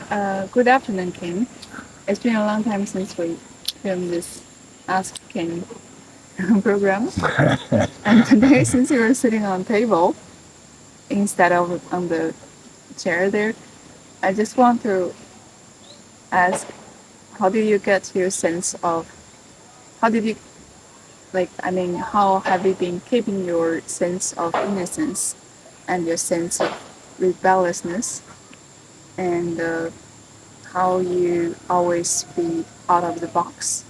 Good afternoon, Ken. It's been a long time since we filmed this ASK KENN program. And today, since you were sitting on table instead of on the chair there, I just want to ask, how did you get your sense of, how did you, how have you been keeping your sense of innocence and your sense of rebelliousness and how you always be out of the box?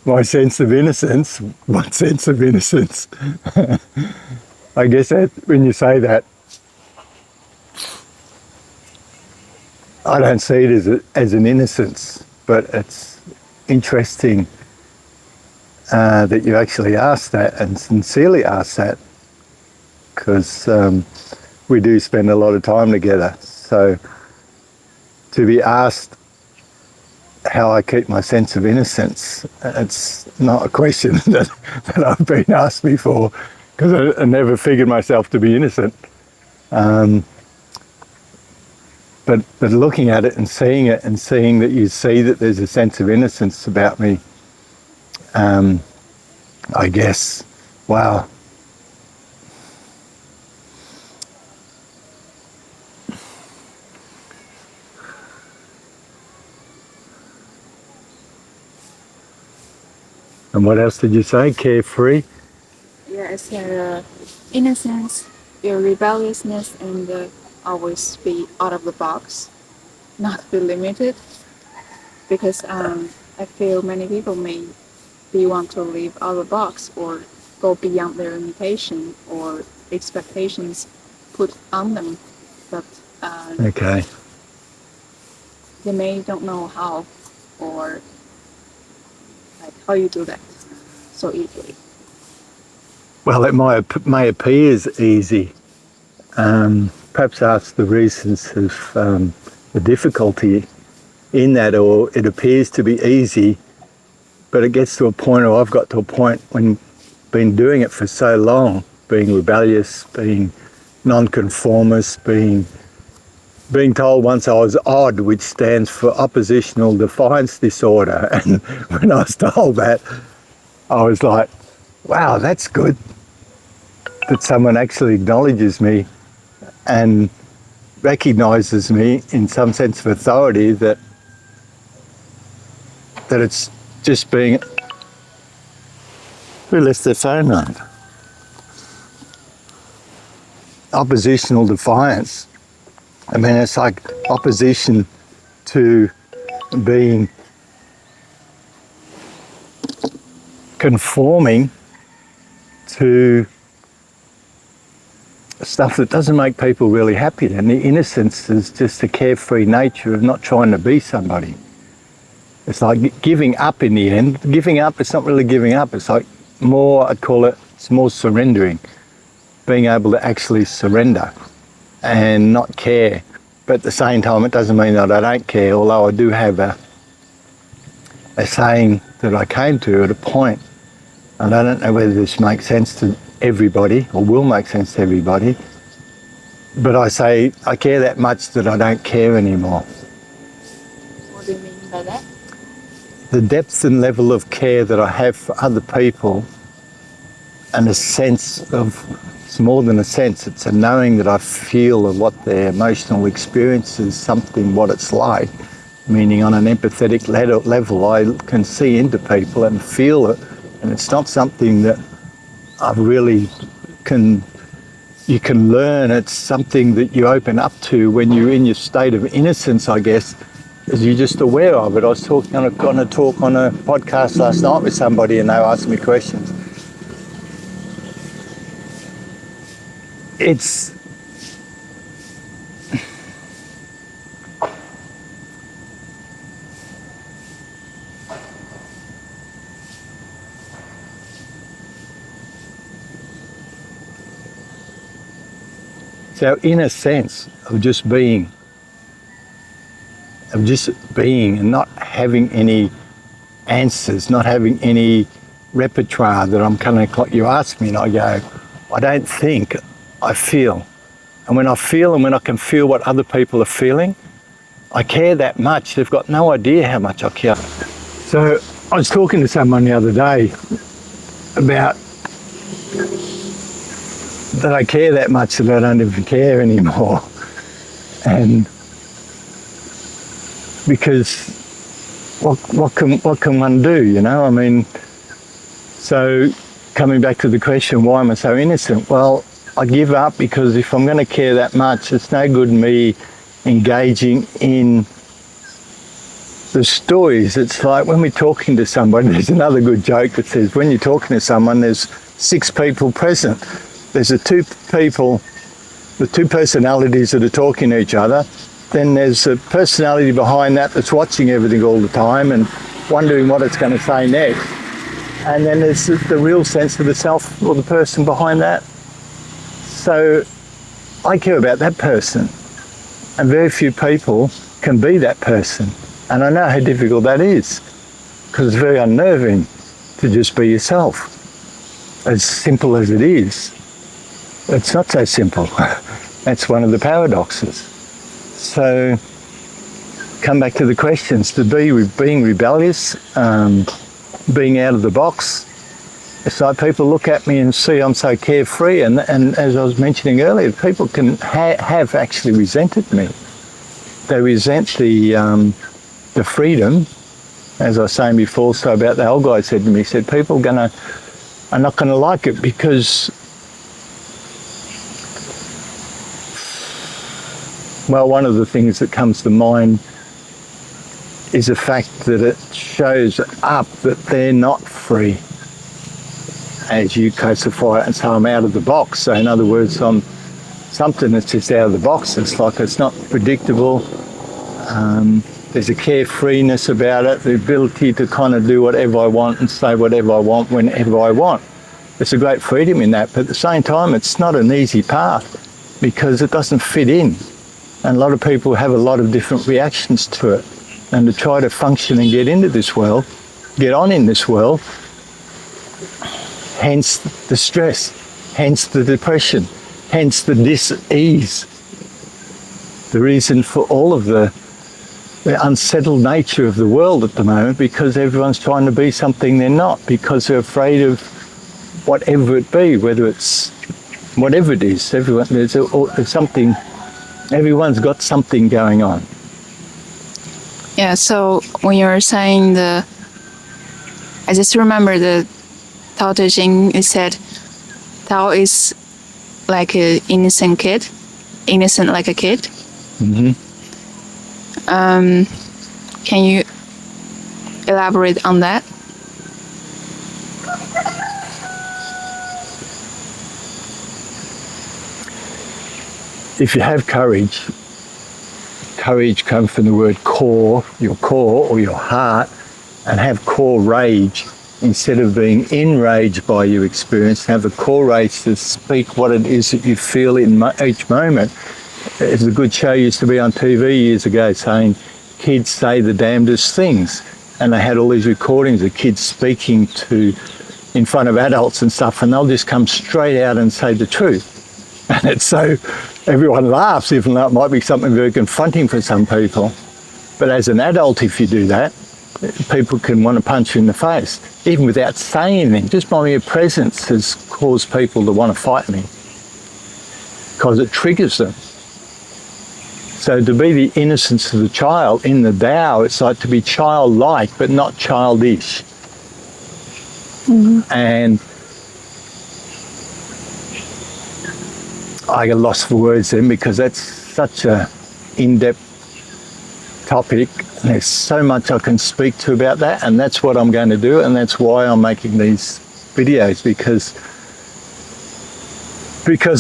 my sense of innocence. What sense of innocence? I guess that when you say that, I don't see it as an innocence, but it's interesting that you actually asked that and sincerely asked that, because we do spend a lot of time together. So to be asked how I keep my sense of innocence, it's not a question that I've been asked before, because I never figured myself to be innocent. But looking at it and seeing that you see that there's a sense of innocence about me, I guess, wow. And what else did you say? Carefree? Yes, innocence, your rebelliousness, and always be out of the box, not be limited. Because I feel many people may be want to live out of the box or go beyond their limitation or expectations put on them, but Okay. they may don't know how or like how you do that so easily. Well, it may appear as easy. Perhaps that's the reasons of the difficulty in that, or it appears to be easy, but it gets to a point, or I've got to a point when been doing it for so long, being rebellious, being nonconformist, being told once I was odd, which stands for oppositional defiance disorder. And when I was told that, I was like, wow, that's good that someone actually acknowledges me and recognises me in some sense of authority, that it's just being... Who left their phone on? Oppositional defiance. I mean, it's like opposition to being conforming to stuff that doesn't make people really happy. And the innocence is just the carefree nature of not trying to be somebody. It's like giving up in the end. Giving up, it's not really giving up. It's like more, I'd call it, it's more surrendering. Being able to actually surrender and not care. But at the same time, it doesn't mean that I don't care, although I do have a saying that I came to at a point, and I don't know whether this makes sense to everybody or will make sense to everybody, but I say I care that much that I don't care anymore. What do you mean by that? The depth and level of care that I have for other people, and a sense of, it's more than a sense, it's a knowing that I feel of what their emotional experience is, something what it's like, meaning on an empathetic level I can see into people and feel it, and it's not something that I really you can learn. It's something that you open up to when you're in your state of innocence, I guess, as you're just aware of it. I was going to talk on a podcast last night with somebody, and they were asking me questions. It's our inner sense of just being, and not having any answers, not having any repertoire that I'm kind of like, you ask me and I go, I don't think, I feel. And when I feel and when I can feel what other people are feeling, I care that much. They've got no idea how much I care. So I was talking to someone the other day about that I care that much that I don't even care anymore. And because what can one do, you know? I mean, so coming back to the question, why am I so innocent? Well, I give up because if I'm going to care that much, it's no good me engaging in the stories. It's like when we're talking to somebody, there's another good joke that says when you're talking to someone, there's 6 people present. There's the two personalities that are talking to each other. Then there's a personality behind that that's watching everything all the time and wondering what it's going to say next. And then there's the real sense of the self or the person behind that. So I care about that person, and very few people can be that person. And I know how difficult that is, because it's very unnerving to just be yourself. As simple as it is, it's not so simple. That's one of the paradoxes. So come back to the questions. To be being rebellious, being out of the box. It's like people look at me and see I'm so carefree, and as I was mentioning earlier, people can have actually resented me. They resent the freedom, as I was saying before. So about the old guy said to me, he said, people are not going to like it because, well, one of the things that comes to mind is the fact that it shows up that they're not free, as you classify it, and so I'm out of the box. So in other words, I'm something that's just out of the box. It's like it's not predictable. There's a carefreeness about it, the ability to kind of do whatever I want and say whatever I want whenever I want. There's a great freedom in that, but at the same time, it's not an easy path because it doesn't fit in. And a lot of people have a lot of different reactions to it. And to try to function and get into this world, get on in this world, hence the stress, hence the depression, hence the dis-ease. The reason for all of the unsettled nature of the world at the moment, because everyone's trying to be something they're not, because they're afraid of whatever it be, whether it's whatever it is. There's something, everyone's got something going on. Yeah, so when you're saying I just remember the Tao Te Ching, it said, Tao is like an innocent kid, innocent like a kid. Mm-hmm. Can you elaborate on that? If you have courage, courage comes from the word core, your core or your heart, and have core rage. Instead of being enraged by your experience, have a core rage to speak what it is that you feel in each moment. There's a good show used to be on TV years ago saying kids say the damnedest things, and they had all these recordings of kids speaking in front of adults and stuff, and they'll just come straight out and say the truth. And it's so everyone laughs, even though it might be something very confronting for some people. But as an adult, if you do that, people can want to punch you in the face, even without saying anything. Just my mere presence has caused people to want to fight me because it triggers them. So to be the innocence of the child in the Tao, it's like to be childlike but not childish. Mm-hmm. And I get lost for words then, because that's such a in-depth topic. There's so much I can speak to about that, and that's what I'm going to do, and that's why I'm making these videos, because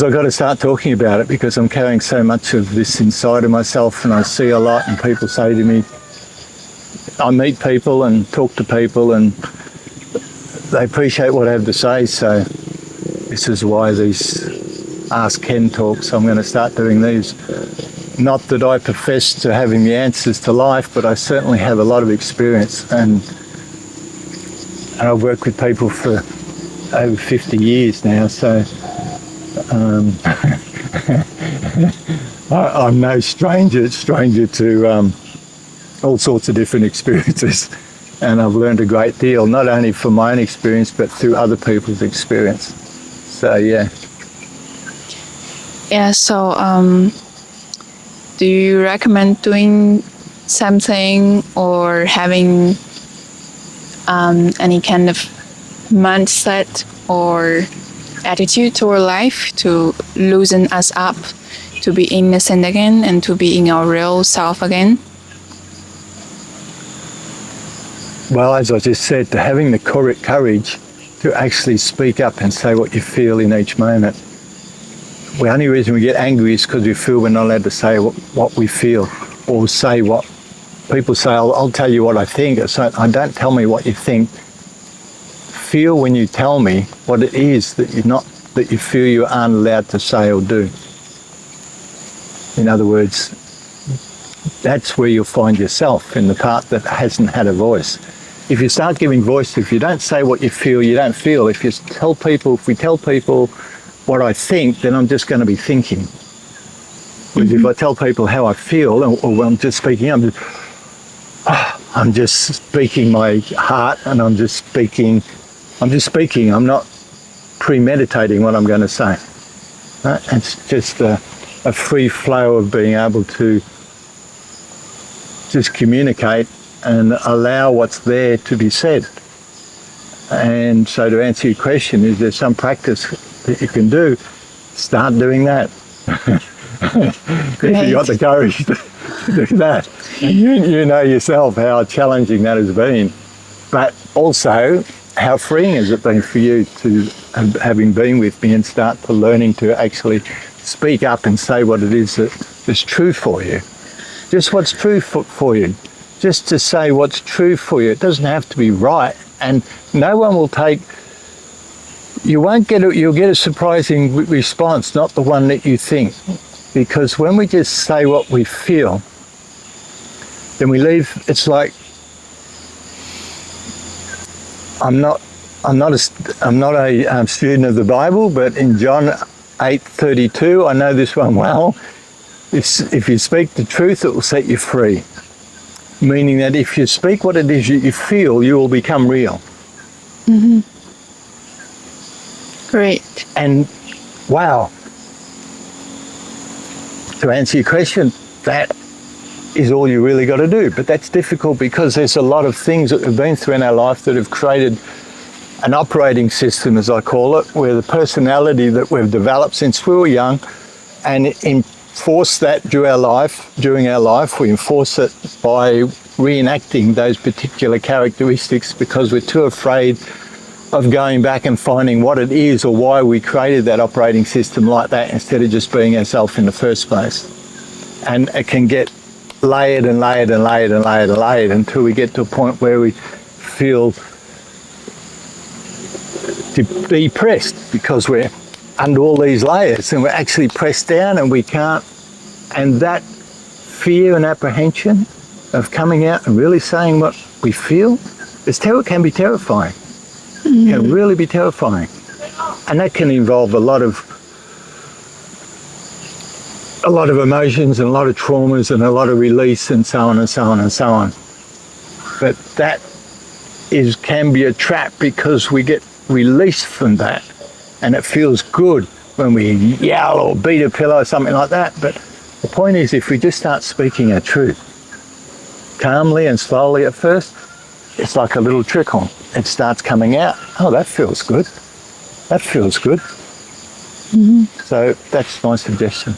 I've got to start talking about it, because I'm carrying so much of this inside of myself, and I see a lot, and people say to me, I meet people and talk to people, and they appreciate what I have to say. So this is why these Ask Ken talks, I'm going to start doing these. Not that I profess to having the answers to life, but I certainly have a lot of experience, and I've worked with people for over 50 years now, so I'm no stranger to all sorts of different experiences, and I've learned a great deal, not only from my own experience, but through other people's experience. So, yeah. Yeah, so do you recommend doing something or having any kind of mindset or attitude toward life to loosen us up, to be innocent again and to be in our real self again? Well, as I just said, to having the correct courage to actually speak up and say what you feel in each moment. The only reason we get angry is because we feel we're not allowed to say what we feel, or say what people say. I'll tell you what I think. So I don't tell me what you think. Feel when you tell me what it is that you feel you aren't allowed to say or do. In other words, that's where you'll find yourself, in the part that hasn't had a voice. If you start giving voice, if you don't say what you feel, you don't feel. If we tell people what I think, then I'm just going to be thinking. Whereas if I tell people how I feel, or when I'm just speaking, I'm just speaking my heart, and I'm just speaking. I'm not premeditating what I'm going to say. Right? It's just a free flow of being able to just communicate and allow what's there to be said. And so, to answer your question, is there some practice that you can do? Start doing that. If you got the courage to do that. And you know yourself how challenging that has been. But also, how freeing has it been for you to, having been with me and start to learning to actually speak up and say what it is that is true for you. Just what's true for you. Just to say what's true for you. It doesn't have to be right. And no one will you'll get a surprising response, not the one that you think. Because when we just say what we feel, then we leave, it's like, I'm not a student of the Bible, but in John 8:32, I know this one well. If you speak the truth, it will set you free. Meaning that if you speak what it is you feel, you will become real. Mm-hmm. Great. And wow, to answer your question, that is all you really got to do. But that's difficult because there's a lot of things that we've been through in our life that have created an operating system, as I call it, where the personality that we've developed since we were young, and enforce that during our life, we enforce it by reenacting those particular characteristics because we're too afraid of going back and finding what it is or why we created that operating system like that instead of just being ourselves in the first place. And it can get layered and layered and layered and layered and layered until we get to a point where we feel depressed because we're under all these layers and we're actually pressed down and we can't. And that fear and apprehension of coming out and really saying what we feel can be terrifying. Mm-hmm. It can really be terrifying. And that can involve a lot of emotions and a lot of traumas and a lot of release and so on and so on and so on. But that can be a trap because we get released from that and it feels good when we yell or beat a pillow or something like that. But the point is, if we just start speaking our truth calmly and slowly at first, it's like a little trickle. It starts coming out. Oh, that feels good. That feels good. Mm-hmm. So that's my suggestion.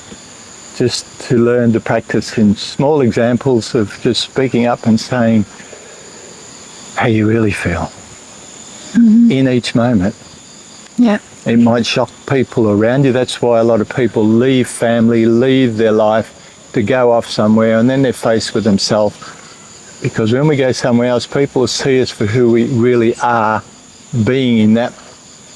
Just to learn to practice in small examples of just speaking up and saying how you really feel in each moment. Yeah. It might shock people around you. That's why a lot of people leave family, leave their life to go off somewhere, and then they're faced with themselves. Because when we go somewhere else, people will see us for who we really are, being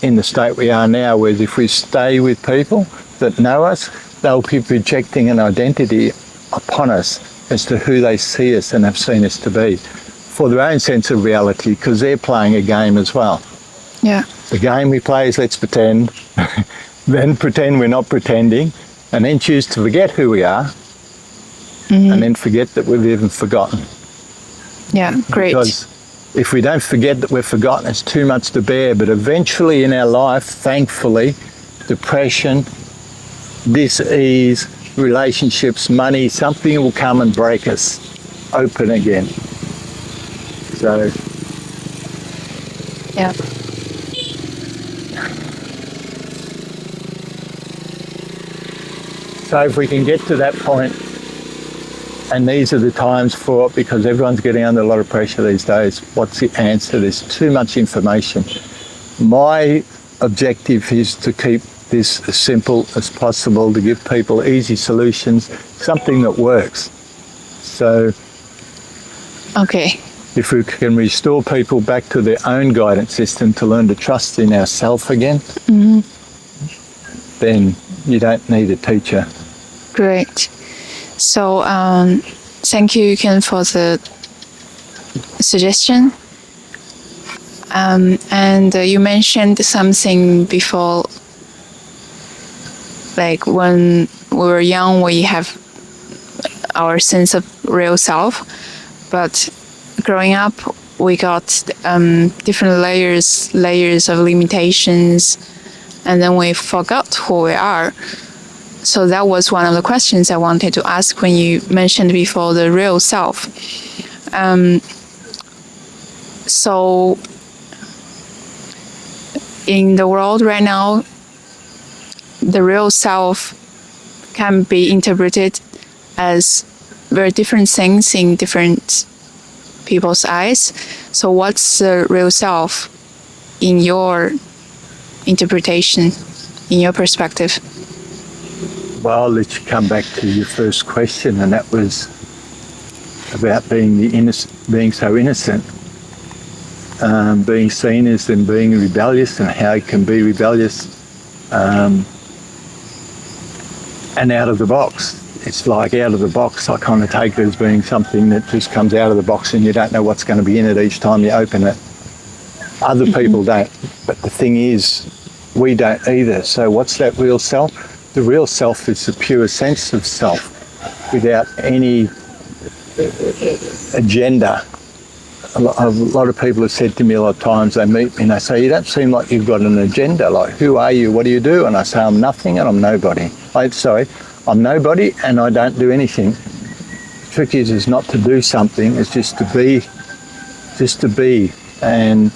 in the state we are now. Whereas if we stay with people that know us, they'll be projecting an identity upon us as to who they see us and have seen us to be, for their own sense of reality, because they're playing a game as well. Yeah. The game we play is let's pretend. then pretend we're not pretending, and then choose to forget who we are, and then forget that we've even forgotten. Yeah, great. Because if we don't forget that we're forgotten, it's too much to bear. But eventually in our life, thankfully, depression, dis-ease, relationships, money, something will come and break us open again. So, yeah. So if we can get to that point, and these are the times for it, because everyone's getting under a lot of pressure these days, what's the answer? There's too much information. My objective is to keep this as simple as possible, to give people easy solutions, something that works. So Okay. if we can restore people back to their own guidance system to learn to trust in ourselves again, then you don't need a teacher. Great. So thank you, Ken, for the suggestion. And you mentioned something before, like when we were young, we have our sense of real self, but growing up, we got different layers of limitations, and then we forgot who we are. So that was one of the questions I wanted to ask when you mentioned before the real self. So in the world right now, the real self can be interpreted as very different things in different people's eyes. So what's the real self in your interpretation, in your perspective? Well, I'll let you come back to your first question, and that was about being being so innocent, being seen as and being rebellious, and how it can be rebellious and out of the box. It's like out of the box, I kind of take it as being something that just comes out of the box and you don't know what's going to be in it each time you open it. Other people don't, but the thing is, we don't either. So what's that real self? The real self is the pure sense of self without any agenda. A lot of people have said to me a lot of times, they meet me and they say, you don't seem like you've got an agenda. Like, who are you? What do you do? And I say, I'm nothing and I'm nobody. I'm nobody and I don't do anything. The trick is not to do something, it's just to be. And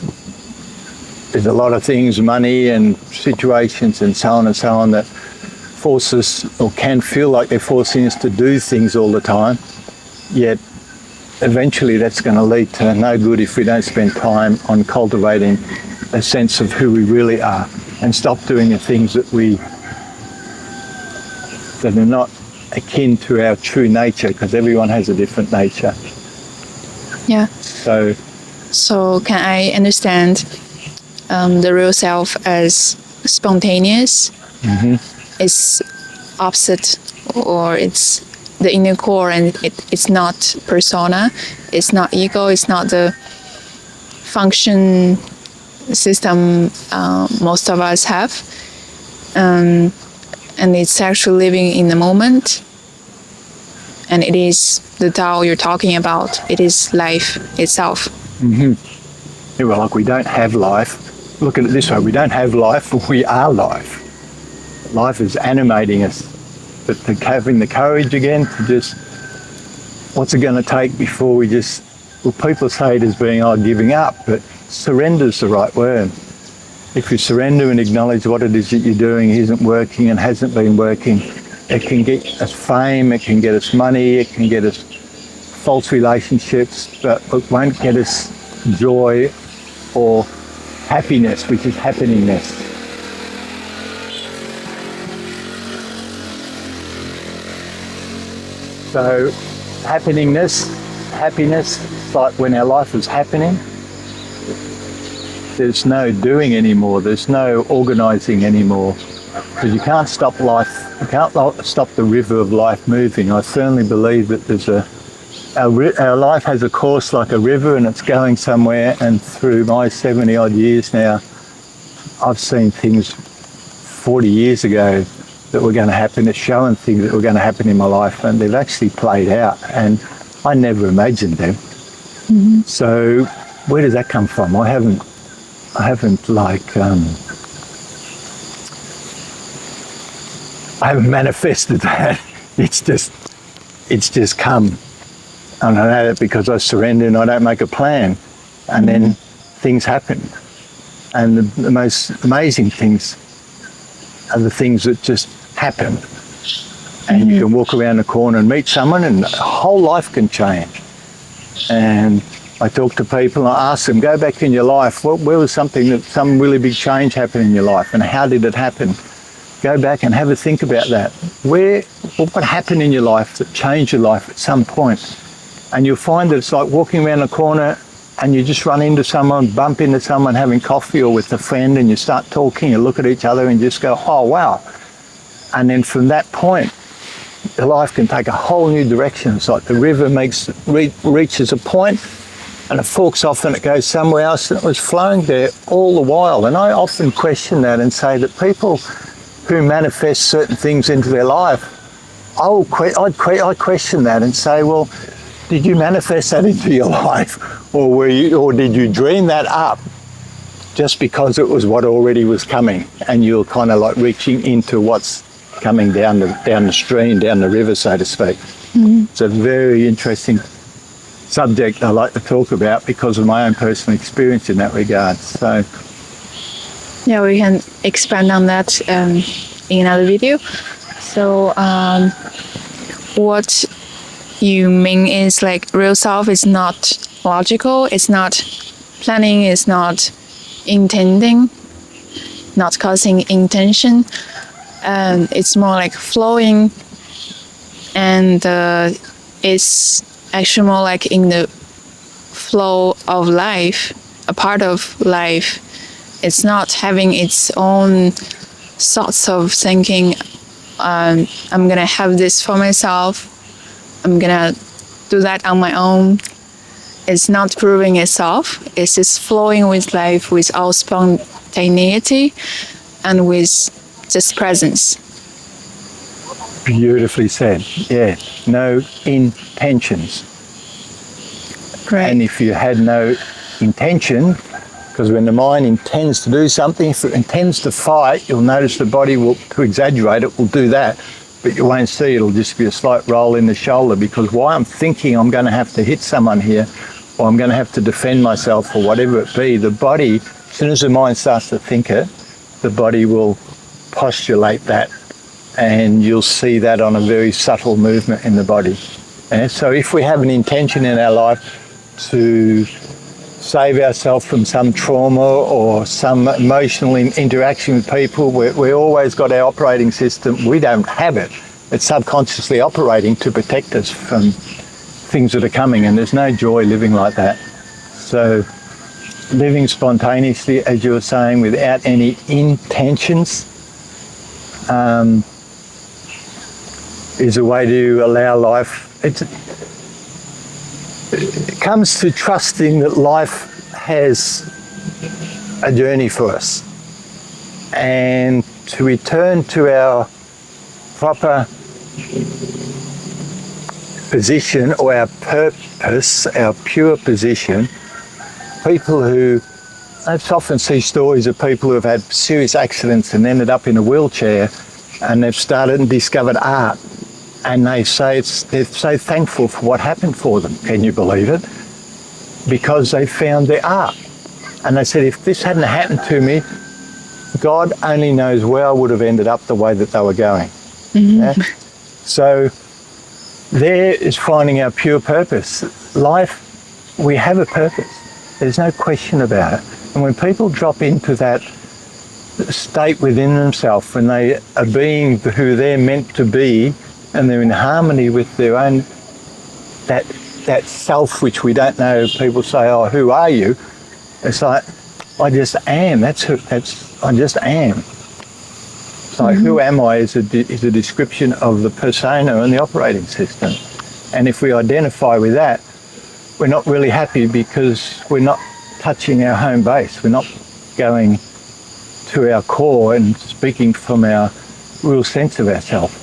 there's a lot of things, money and situations and so on that force us, or can feel like they're forcing us to do things all the time, yet eventually that's going to lead to no good if we don't spend time on cultivating a sense of who we really are and stop doing the things that are not akin to our true nature, because everyone has a different nature. Yeah. So can I understand the real self as spontaneous? It's opposite, or it's the inner core, and it's not persona, it's not ego, it's not the function system most of us have, and it's actually living in the moment, and it is the Tao you're talking about. It is life itself. Yeah, well, like we don't have life. Look at it this way, we don't have life, we are life. Life is animating us, but having the courage again to just, what's it going to take before we just, well, people say it as being, giving up, but surrender's the right word. If you surrender and acknowledge what it is that you're doing isn't working and hasn't been working, it can get us fame, it can get us money, it can get us false relationships, but it won't get us joy or happiness, which is happeningness. So happiness, it's like when our life is happening, there's no doing anymore, there's no organising anymore, because you can't stop life, you can't stop the river of life moving. I firmly believe that our life has a course like a river and it's going somewhere, and through my 70 odd years now, I've seen things 40 years ago that were going to happen. It's showing things that were going to happen in my life, and they've actually played out, and I never imagined them. So where does that come from? I haven't manifested that. It's just come. And I know that because I surrender and I don't make a plan, and then things happen. And the most amazing things are the things that just happen. And you can walk around the corner and meet someone and a whole life can change. And I talk to people and I ask them, go back in your life, where was some really big change happened in your life and how did it happen? Go back and have a think about that. What happened in your life that changed your life at some point? And you'll find that it's like walking around the corner and you just run into someone, bump into someone having coffee or with a friend, and you start talking, you look at each other and just go, oh, wow. And then from that point, your life can take a whole new direction. It's like the river reaches a point and it forks off and it goes somewhere else, and it was flowing there all the while. And I often question that and say that people who manifest certain things into their life, I question that and say, well, did you manifest that into your life, or did you dream that up just because it was what already was coming, and you're kind of like reaching into what's coming down the stream, down the river, so to speak. It's a very interesting subject I like to talk about because of my own personal experience in that regard. So yeah, we can expand on that in another video. So what you mean is like real self is not logical, it's not planning, it's not intending, not causing intention, and it's more like flowing, and it's actually more like in the flow of life, a part of life. It's not having its own sorts of thinking, I'm gonna have this for myself, I'm gonna do that on my own. It's not proving itself. It's just flowing with life with all spontaneity and with just presence. beautifully said. Yeah, no intentions. Right. And if you had no intention, because when the mind intends to do something, if it intends to fight, you'll notice the body will, to exaggerate it, will do that, but you won't see, it'll just be a slight roll in the shoulder, because why I'm thinking I'm going to have to hit someone here, or I'm going to have to defend myself, or whatever it be, the body, as soon as the mind starts to think it, the body will postulate that, and you'll see that on a very subtle movement in the body. And so if we have an intention in our life to save ourselves from some trauma or some emotional interaction with people, we always got our operating system. We don't have it. It's subconsciously operating to protect us from things that are coming, and there's no joy living like that. So living spontaneously, as you were saying, without any intentions, is a way to allow life. It comes to trusting that life has a journey for us, and to return to our proper position or our purpose, our pure position. People who, I often see stories of people who have had serious accidents and ended up in a wheelchair, and they've started and discovered art, and they say they're so thankful for what happened for them. Can you believe it? Because they found their art. And they said, if this hadn't happened to me, God only knows where I would have ended up the way that they were going. Mm-hmm. Yeah? So there is finding our pure purpose. Life, we have a purpose. There's no question about it. And when people drop into that state within themselves, when they are being who they're meant to be, and they're in harmony with their own, that self which we don't know. People say, oh, who are you? It's like, I just am. I just am. It's like, who am I is a description of the persona and the operating system. And if we identify with that, we're not really happy, because we're not touching our home base. We're not going to our core and speaking from our real sense of ourselves.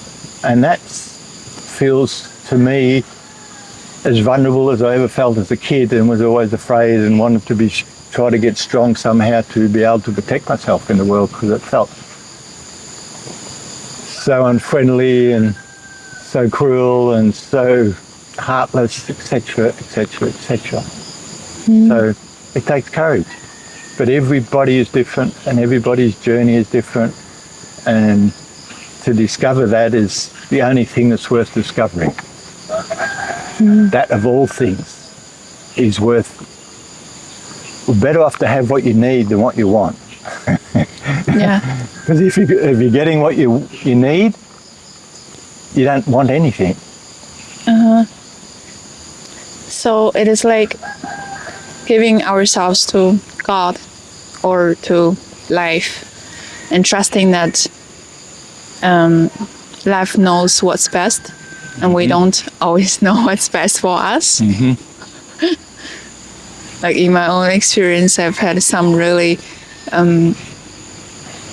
And that feels to me as vulnerable as I ever felt as a kid, and was always afraid and wanted to try to get strong somehow to be able to protect myself in the world, because it felt so unfriendly and so cruel and so heartless, etc., etc., etc. So it takes courage. But everybody is different and everybody's journey is different, and to discover that is the only thing that's worth discovering. That of all things is worth, we're better off to have what you need than what you want. Yeah. Because if you're getting what you need, you don't want anything. So it is like giving ourselves to God or to life, and trusting that life knows what's best, and we don't always know what's best for us. Like in my own experience, I've had some really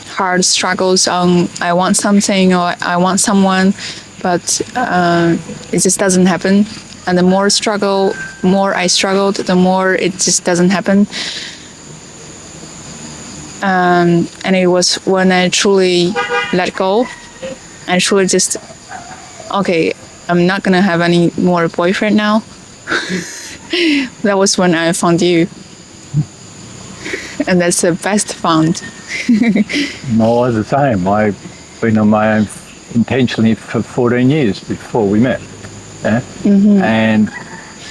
hard struggles on I want something or I want someone, but it just doesn't happen. And the more I struggled, the more it just doesn't happen. And it was when I truly let go, and truly just, okay, I'm not gonna have any more boyfriend now. That was when I found you. And that's the best found. No, it's the same. I've been on my own intentionally for 14 years before we met. Yeah? And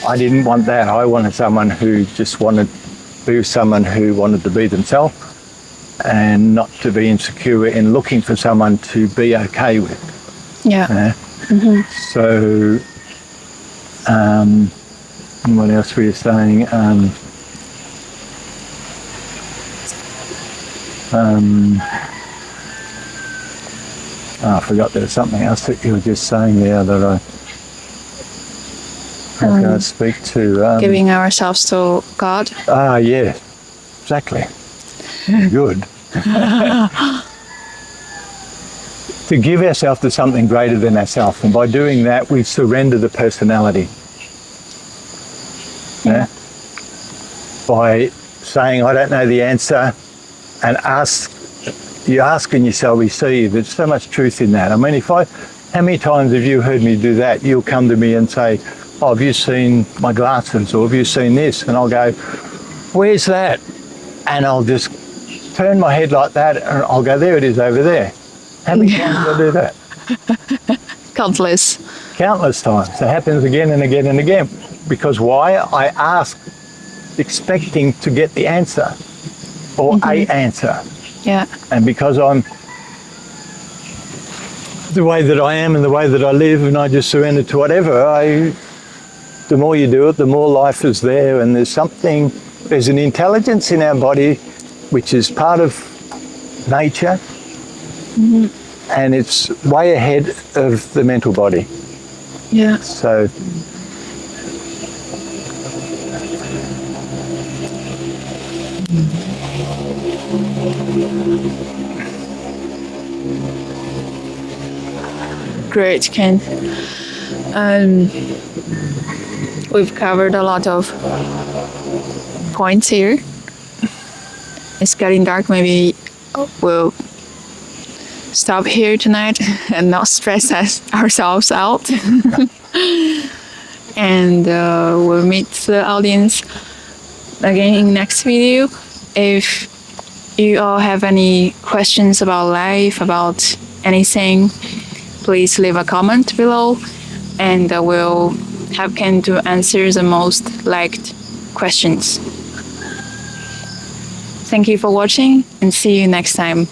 I didn't want that. I wanted someone who just wanted to be someone who wanted to be themselves and not to be insecure in looking for someone to be okay with. Yeah. So, what else were you saying? I forgot there was something else that you were just saying there that I was going to speak to. Giving ourselves to God. Yeah, exactly. Good. To give ourselves to something greater than ourselves, and by doing that, we surrender the personality. Yeah. By saying, I don't know the answer, and you're asking yourself, receive. There's so much truth in that. I mean, how many times have you heard me do that? You'll come to me and say, oh, have you seen my glasses, or have you seen this? And I'll go, where's that? And I'll just turn my head like that, and I'll go, there it is over there. How many times did I do that? Countless. Countless times. It happens again and again and again. Because why? I ask expecting to get the answer, or a answer. Yeah. And because I'm the way that I am and the way that I live, and I just surrender to whatever, the more you do it, the more life is there, and there's an intelligence in our body which is part of nature, and it's way ahead of the mental body. Yeah. So Great, Ken. We've covered a lot of points here. It's getting dark. Maybe we'll stop here tonight and not stress ourselves out. And we'll meet the audience again in next video. If you all have any questions about life, about anything, please leave a comment below, and we'll have Ken to answer the most liked questions. Thank you for watching, and see you next time.